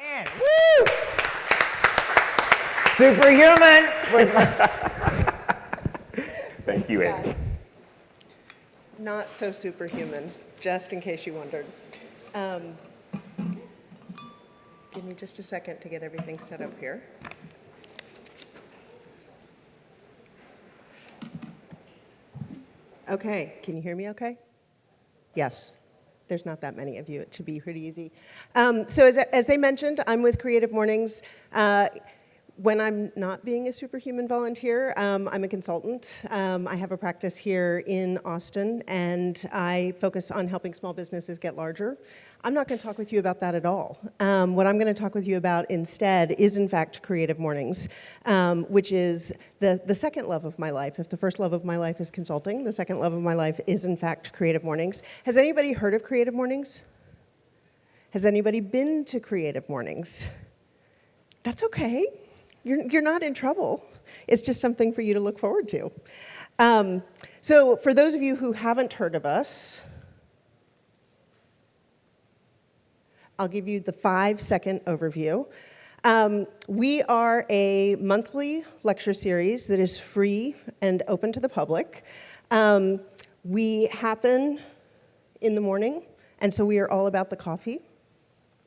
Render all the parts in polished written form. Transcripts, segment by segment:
And woo! Superhuman! Thank you, Amy. Not so superhuman, just in case you wondered. Give me just a second to get everything set up here. Okay, can you hear me okay? Yes. There's not that many of you. It should be pretty easy. So as they mentioned, I'm with Creative Mornings. When I'm not being a superhuman volunteer, I'm a consultant. I have a practice here in Austin, and I focus on helping small businesses get larger. I'm not going to talk with you about that at all. What I'm going to talk with you about instead is, in fact, Creative Mornings, which is the second love of my life. If the first love of my life is consulting, the second love of my life is, in fact, Creative Mornings. Has anybody heard of Creative Mornings? Has anybody been to Creative Mornings? That's okay. You're not in trouble. It's just something for you to look forward to. So for those of you who haven't heard of us, I'll give you the 5-second overview. We are a monthly lecture series that is free and open to the public. We happen in the morning, and so we are all about the coffee.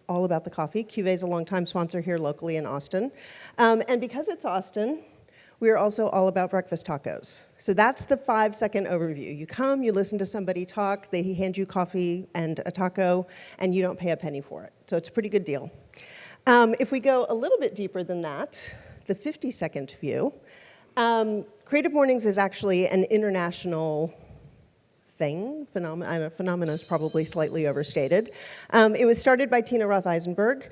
All about the coffee. Cuvée is a longtime sponsor here locally in Austin. And because it's Austin, we are also all about breakfast tacos. So that's the 5-second overview. You come, you listen to somebody talk, they hand you coffee and a taco, and you don't pay a penny for it. So it's a pretty good deal. If we go a little bit deeper than that, the 50-second view, Creative Mornings is actually an international phenomena is probably slightly overstated. It was started by Tina Roth Eisenberg.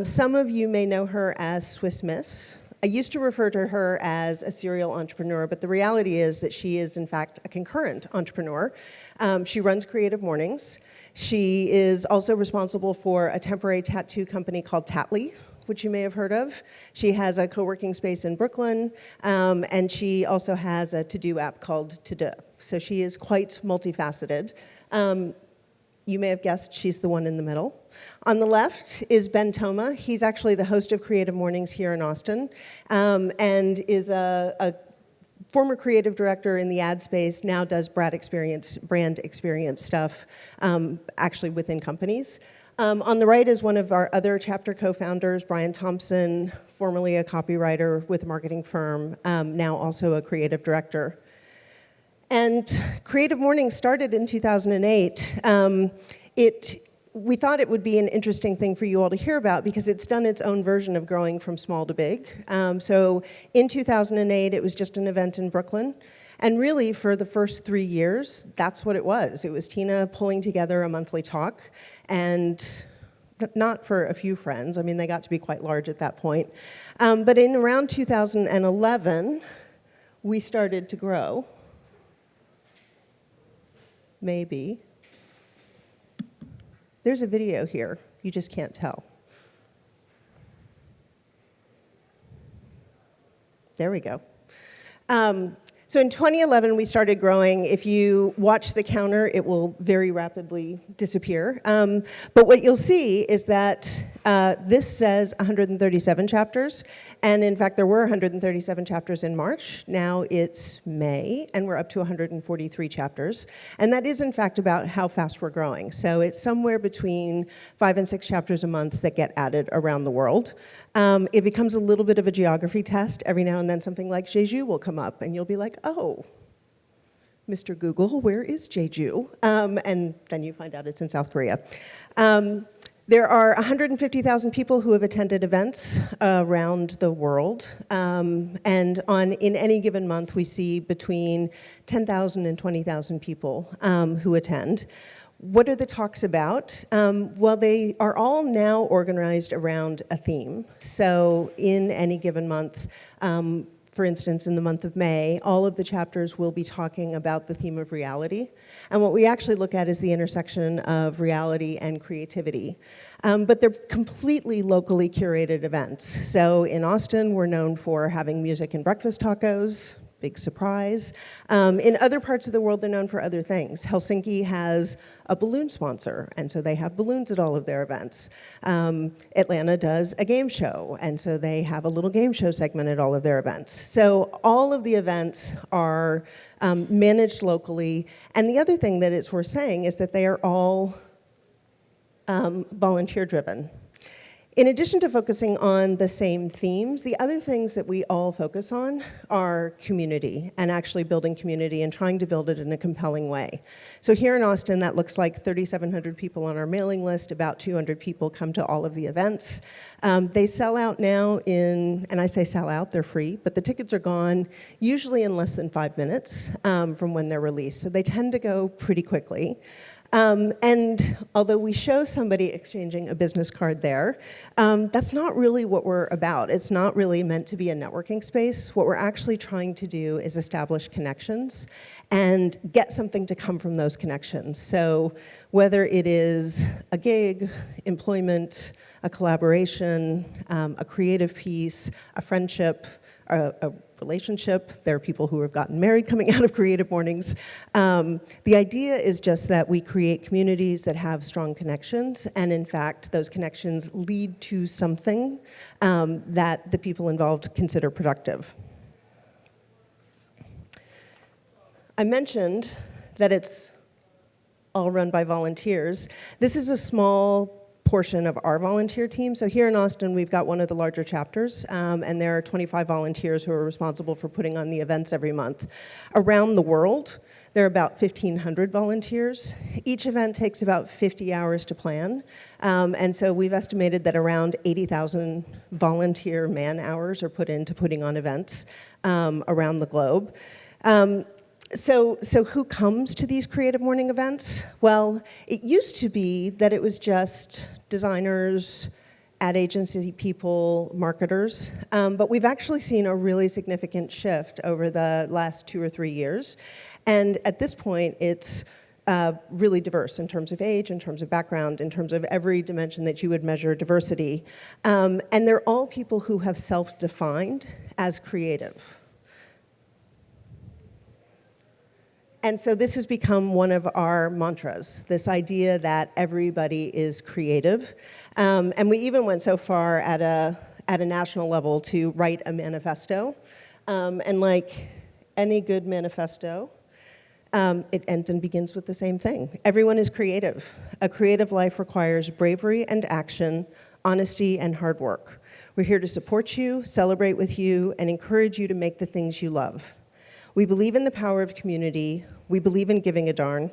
Some of you may know her as Swiss Miss. I used to refer to her as a serial entrepreneur, but the reality is that she is, in fact, a concurrent entrepreneur. She runs Creative Mornings. She is also responsible for a temporary tattoo company called Tattly, which you may have heard of. She has a co-working space in Brooklyn, and she also has a to-do app called To-Do. So she is quite multifaceted. You may have guessed she's the one in the middle. On the left is Ben Toma. He's actually the host of Creative Mornings here in Austin, and is a former creative director in the ad space, now does brand experience stuff, actually within companies. On the right is one of our other chapter co-founders, Brian Thompson, formerly a copywriter with a marketing firm, now also a creative director. And Creative Mornings started in 2008. We thought it would be an interesting thing for you all to hear about because it's done its own version of growing from small to big. So in 2008, it was just an event in Brooklyn. And really, for the first 3 years, that's what it was. It was Tina pulling together a monthly talk, and not for a few friends. I mean, they got to be quite large at that point. But in around 2011, we started to grow. Maybe. There's a video here. You just can't tell. There we go. So in 2011, we started growing. If you watch the counter, it will very rapidly disappear. But what you'll see is that this says 137 chapters. And in fact, there were 137 chapters in March. Now it's May, and we're up to 143 chapters. And that is, in fact, about how fast we're growing. So it's somewhere between 5 and 6 chapters a month that get added around the world. It becomes a little bit of a geography test. Every now and then something like Jeju will come up, and you'll be like, oh, Mr. Google, where is Jeju? And then you find out it's in South Korea. There are 150,000 people who have attended events around the world. And in any given month, we see between 10,000 and 20,000 people who attend. What are the talks about? Well, they are all now organized around a theme. So in any given month, for instance, in the month of May, all of the chapters will be talking about the theme of reality. And what we actually look at is the intersection of reality and creativity. But they're completely locally curated events. So in Austin, we're known for having music and breakfast tacos. big surprise. In other parts of the world, they're known for other things. Helsinki has a balloon sponsor, and so they have balloons at all of their events. Atlanta does a game show, and so they have a little game show segment at all of their events. So all of the events are managed locally. And the other thing that it's worth saying is that they are all volunteer-driven. In addition to focusing on the same themes, the other things that we all focus on are community and actually building community and trying to build it in a compelling way. So here in Austin, that looks like 3,700 people on our mailing list, about 200 people come to all of the events. They sell out now and I say sell out, they're free, but the tickets are gone usually in less than 5 minutes from when they're released. So they tend to go pretty quickly. And although we show somebody exchanging a business card there, that's not really what we're about. It's not really meant to be a networking space. What we're actually trying to do is establish connections and get something to come from those connections. So whether it is a gig, employment, a collaboration, a creative piece, a friendship, a relationship. There are people who have gotten married coming out of Creative Mornings. The idea is just that we create communities that have strong connections, and in fact, those connections lead to something that the people involved consider productive. I mentioned that it's all run by volunteers. This is a small portion of our volunteer team. So here in Austin, we've got one of the larger chapters, and there are 25 volunteers who are responsible for putting on the events every month. Around the world, there are about 1,500 volunteers. Each event takes about 50 hours to plan, and so we've estimated that around 80,000 volunteer man-hours are put into putting on events around the globe. So who comes to these Creative Morning events? Well, it used to be that it was just designers, ad agency people, marketers, but we've actually seen a really significant shift over the last 2 or 3 years. And at this point, it's really diverse in terms of age, in terms of background, in terms of every dimension that you would measure diversity. And they're all people who have self-defined as creative. And so this has become one of our mantras, this idea that everybody is creative. And we even went so far at a national level to write a manifesto. And like any good manifesto, it ends and begins with the same thing. Everyone is creative. A creative life requires bravery and action, honesty and hard work. We're here to support you, celebrate with you, and encourage you to make the things you love. We believe in the power of community. We believe in giving a darn.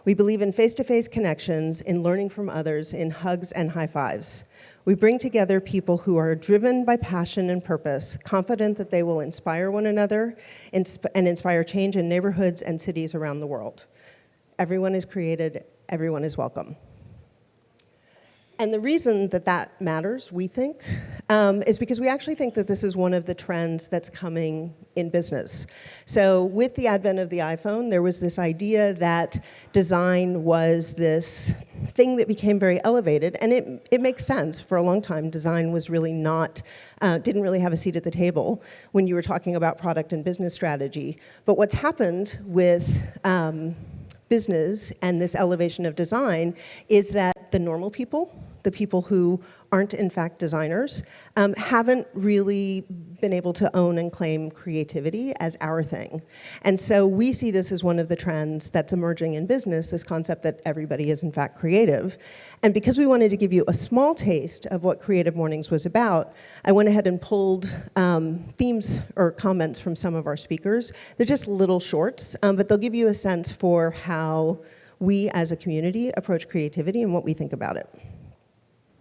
We believe in face-to-face connections, in learning from others, in hugs and high fives. We bring together people who are driven by passion and purpose, confident that they will inspire one another and inspire change in neighborhoods and cities around the world. Everyone is created, everyone is welcome. And the reason that that matters, we think, is because we actually think that this is one of the trends that's coming in business. So with the advent of the iPhone, there was this idea that design was this thing that became very elevated, and it makes sense. For a long time, design was really not, didn't really have a seat at the table when you were talking about product and business strategy. But what's happened with business and this elevation of design is that the normal people, the people who aren't in fact designers, haven't really been able to own and claim creativity as our thing. And so we see this as one of the trends that's emerging in business, this concept that everybody is in fact creative. And because we wanted to give you a small taste of what Creative Mornings was about, I went ahead and pulled themes or comments from some of our speakers. They're just little shorts, but they'll give you a sense for how we as a community approach creativity and what we think about it.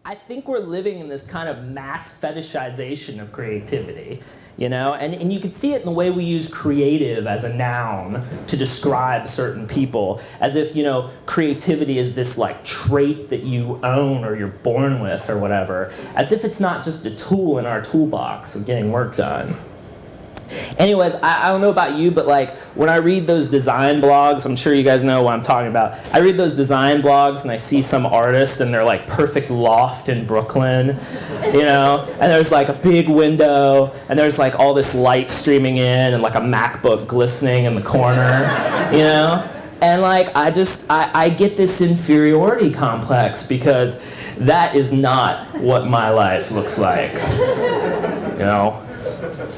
I think we're living in this kind of mass fetishization of creativity, you know? And you can see it in the way we use creative as a noun to describe certain people, as if, you know, creativity is this like trait that you own or you're born with or whatever, as if it's not just a tool in our toolbox of getting work done. Anyways, I don't know about you, but like when I read those design blogs, I'm sure you guys know what I'm talking about. I read those design blogs and I see some artist and they're like perfect loft in Brooklyn, you know, and there's like a big window and there's like all this light streaming in and like a MacBook glistening in the corner, you know? And like I get this inferiority complex because that is not what my life looks like, you know?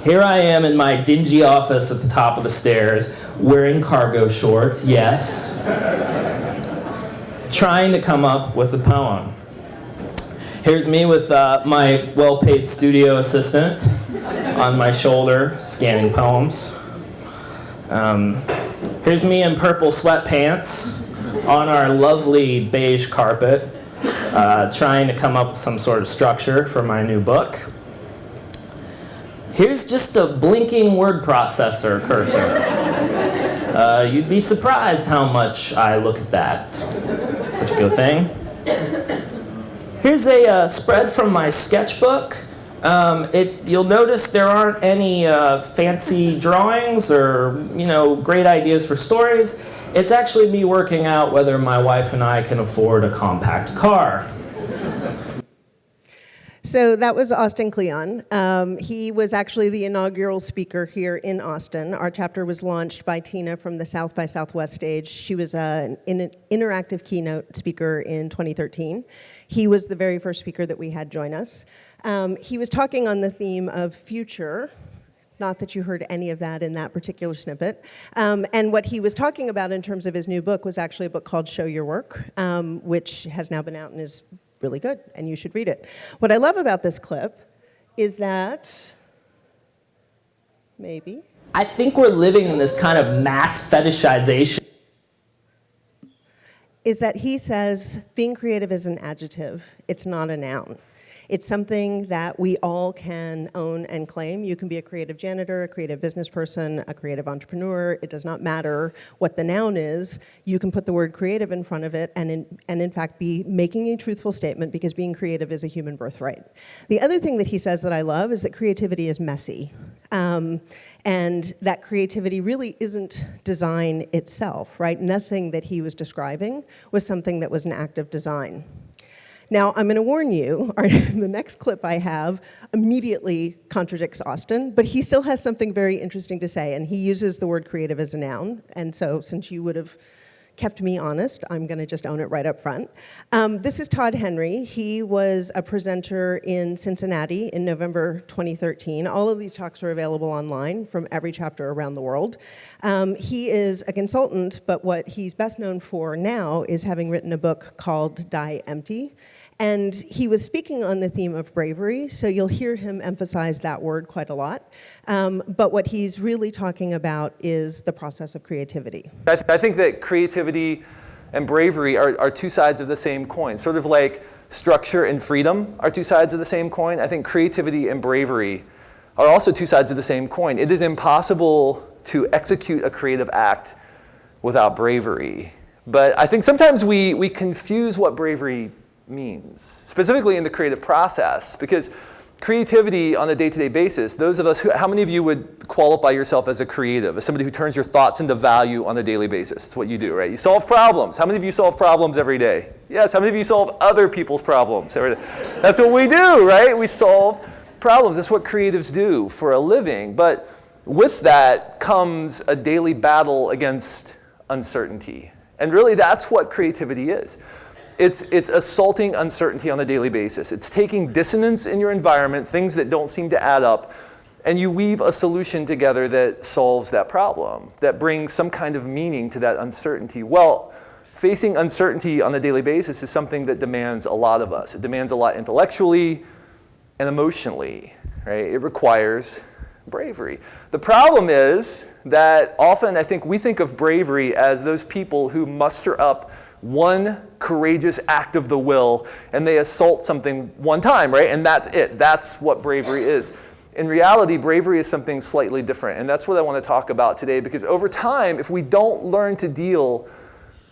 Here I am in my dingy office at the top of the stairs, wearing cargo shorts, yes, trying to come up with a poem. Here's me with my well-paid studio assistant on my shoulder, scanning poems. Here's me in purple sweatpants on our lovely beige carpet, trying to come up with some sort of structure for my new book. Here's just a blinking word processor cursor. You'd be surprised how much I look at that particular thing. Here's a spread from my sketchbook. You'll notice there aren't any fancy drawings or, you know, great ideas for stories. It's actually me working out whether my wife and I can afford a compact car. So that was Austin Kleon. He was actually the inaugural speaker here in Austin. Our chapter was launched by Tina from the South by Southwest stage. She was an interactive keynote speaker in 2013. He was the very first speaker that we had join us. He was talking on the theme of future. Not that you heard any of that in that particular snippet. And what he was talking about in terms of his new book was actually a book called Show Your Work, which has now been out and is really good, and you should read it. What I love about this clip is that, maybe, I think we're living in this kind of mass fetishization. Is that he says being creative is an adjective, it's not a noun. It's something that we all can own and claim. You can be a creative janitor, a creative business person, a creative entrepreneur. It does not matter what the noun is. You can put the word creative in front of it and in fact be making a truthful statement because being creative is a human birthright. The other thing that he says that I love is that creativity is messy. And that creativity really isn't design itself, right? Nothing that he was describing was something that was an act of design. Now, I'm going to warn you, the next clip I have immediately contradicts Austin, but he still has something very interesting to say, and he uses the word creative as a noun, and so since you would have kept me honest, I'm going to just own it right up front. This is Todd Henry. He was a presenter in Cincinnati in November 2013. All of these talks are available online from every chapter around the world. He is a consultant, but what he's best known for now is having written a book called Die Empty. And he was speaking on the theme of bravery, so you'll hear him emphasize that word quite a lot. But what he's really talking about is the process of creativity. I think that creativity and bravery are two sides of the same coin. Sort of like structure and freedom are two sides of the same coin. I think creativity and bravery are also two sides of the same coin. It is impossible to execute a creative act without bravery. But I think sometimes we confuse what bravery means, specifically in the creative process, because creativity on a day-to-day basis, those of us how many of you would qualify yourself as a creative, as somebody who turns your thoughts into value on a daily basis? It's what you do, right? You solve problems. How many of you solve problems every day? Yes, how many of you solve other people's problems every day? That's what we do, right? We solve problems. That's what creatives do for a living. But with that comes a daily battle against uncertainty. And really that's what creativity is. It's assaulting uncertainty on a daily basis. It's taking dissonance in your environment, things that don't seem to add up, and you weave a solution together that solves that problem, that brings some kind of meaning to that uncertainty. Well, facing uncertainty on a daily basis is something that demands a lot of us. It demands a lot intellectually and emotionally, right? It requires bravery. The problem is that often I think we think of bravery as those people who muster up one courageous act of the will and they assault something one time, right? And that's it. That's what bravery is. In reality, bravery is something slightly different. And that's what I want to talk about today, because over time, if we don't learn to deal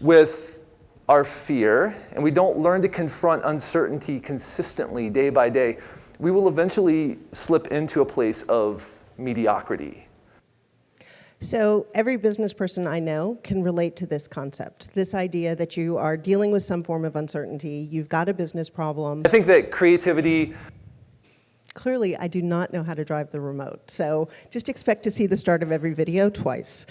with our fear and we don't learn to confront uncertainty consistently day by day, we will eventually slip into a place of mediocrity. So every business person I know can relate to this concept, this idea that you are dealing with some form of uncertainty, you've got a business problem. I think that creativity. Clearly, I do not know how to drive the remote, so just expect to see the start of every video twice.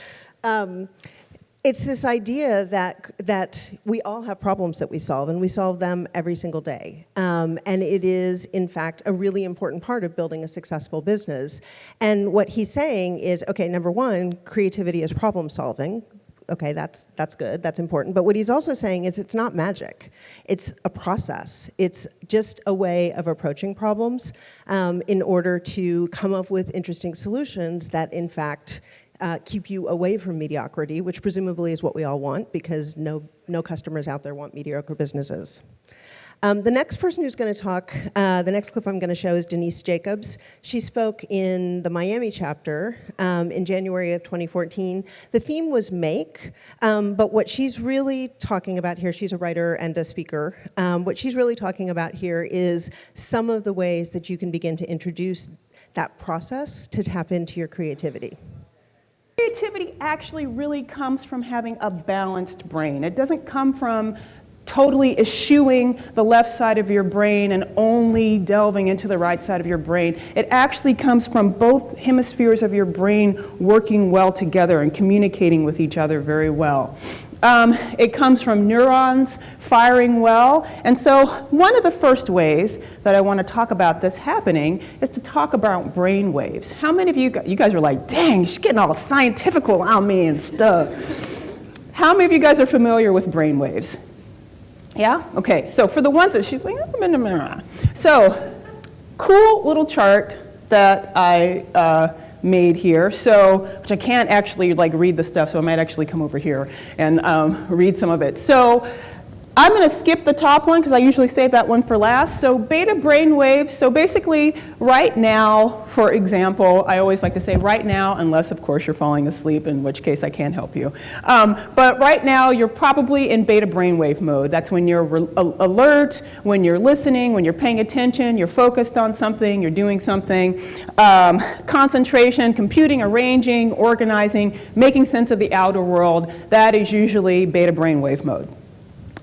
It's this idea that we all have problems that we solve, and we solve them every single day. And it is, in fact, a really important part of building a successful business. And what he's saying is, okay, number one, creativity is problem solving. Okay, that's good, that's important. But what he's also saying is it's not magic. It's a process. It's just a way of approaching problems in order to come up with interesting solutions that, in fact, keep you away from mediocrity, which presumably is what we all want, because no customers out there want mediocre businesses. The next person who's going to talk, the next clip I'm going to show is Denise Jacobs. She spoke in the Miami chapter in January of 2014. The theme was make, but what she's really talking about here, she's a writer and a speaker, what she's really talking about here is some of the ways that you can begin to introduce that process to tap into your creativity. Creativity actually really comes from having a balanced brain. It doesn't come from totally eschewing the left side of your brain and only delving into the right side of your brain. It actually comes from both hemispheres of your brain working well together and communicating with each other very well. It comes from neurons firing well. And so one of the first ways that I want to talk about this happening is to talk about brain waves. How many of you guys are like, dang, she's getting all scientific on me and stuff. How many of you guys are familiar with brain waves? Yeah? Okay, so for the ones that she's like, so cool little chart that I made here, so, which I can't actually like read the stuff, so I might actually come over here and read some of it. So I'm going to skip the top one because I usually save that one for last. So beta brain waves, so basically right now, for example, I always like to say right now, unless of course you're falling asleep, in which case I can't help you. But right now you're probably in beta brainwave mode. That's when you're alert, when you're listening, when you're paying attention, you're focused on something, you're doing something. Concentration, computing, arranging, organizing, making sense of the outer world, that is usually beta brainwave mode.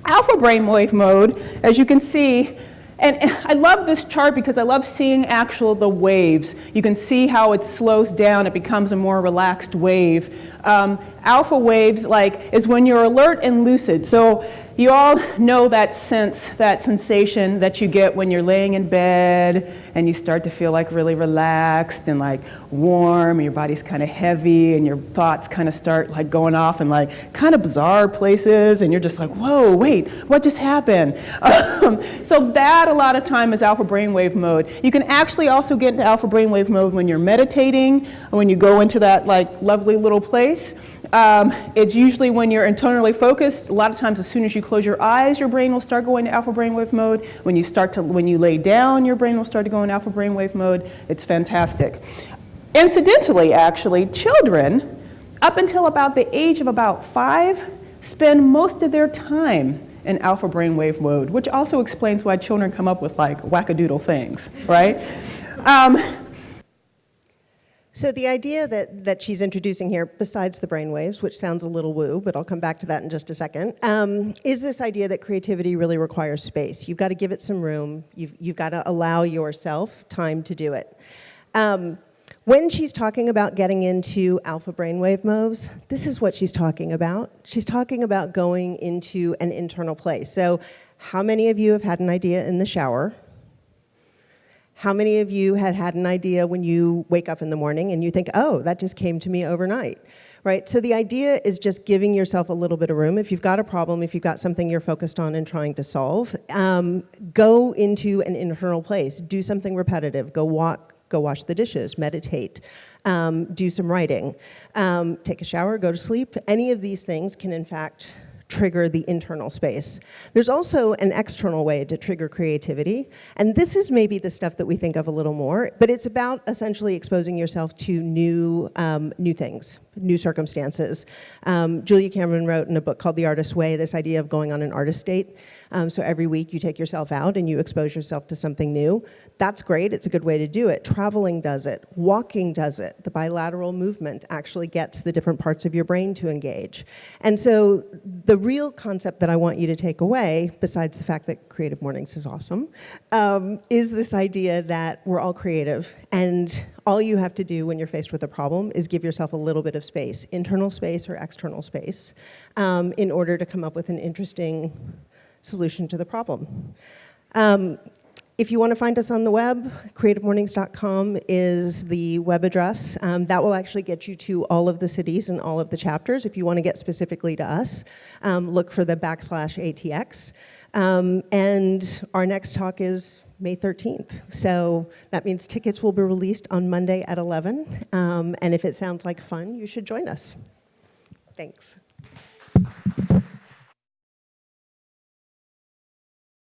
Alpha brainwave mode, as you can see, and I love this chart because I love seeing the waves. You can see how it slows down, it becomes a more relaxed wave. Alpha waves is when you're alert and lucid. So you all know that sense, that sensation that you get when you're laying in bed and you start to feel really relaxed and warm, and your body's kind of heavy and your thoughts kind of start going off in kind of bizarre places, and you're just like, whoa, wait, what just happened? So that a lot of time is alpha brainwave mode. You can actually also get into alpha brainwave mode when you're meditating, when you go into that lovely little place. It's usually when you're internally focused. A lot of times as soon as you close your eyes, your brain will start going to alpha brainwave mode. When you lay down, your brain will start to go in alpha brainwave mode. It's fantastic. Incidentally, actually, children, up until about the age of about 5, spend most of their time in alpha brainwave mode, which also explains why children come up with wackadoodle things, right? So the idea that she's introducing here, besides the brainwaves, which sounds a little woo, but I'll come back to that in just a second, is this idea that creativity really requires space. You've got to give it some room. You've got to allow yourself time to do it. When she's talking about getting into alpha brainwave modes, this is what she's talking about. She's talking about going into an internal place. So how many of you have had an idea in the shower? How many of you had an idea when you wake up in the morning and you think, oh, that just came to me overnight, right? So the idea is just giving yourself a little bit of room. If you've got a problem, if you've got something you're focused on and trying to solve, go into an internal place. Do something repetitive. Go walk, go wash the dishes, meditate, do some writing, take a shower, go to sleep. Any of these things can, in fact, trigger the internal space. There's also an external way to trigger creativity, and this is maybe the stuff that we think of a little more, but it's about essentially exposing yourself to new things. new circumstances. Julia Cameron wrote in a book called The Artist's Way this idea of going on an artist date. So every week you take yourself out and you expose yourself to something new. That's great. It's a good way to do it. Traveling does it. Walking does it. The bilateral movement actually gets the different parts of your brain to engage. And so the real concept that I want you to take away, besides the fact that Creative Mornings is awesome, is this idea that we're all creative, and all you have to do when you're faced with a problem is give yourself a little bit of space, internal space or external space, in order to come up with an interesting solution to the problem. If you want to find us on the web, creativemornings.com is the web address. That will actually get you to all of the cities and all of the chapters. If you want to get specifically to us, look for the /ATX. And our next talk is May 13th. So that means tickets will be released on Monday at 11. And if it sounds like fun, you should join us. Thanks.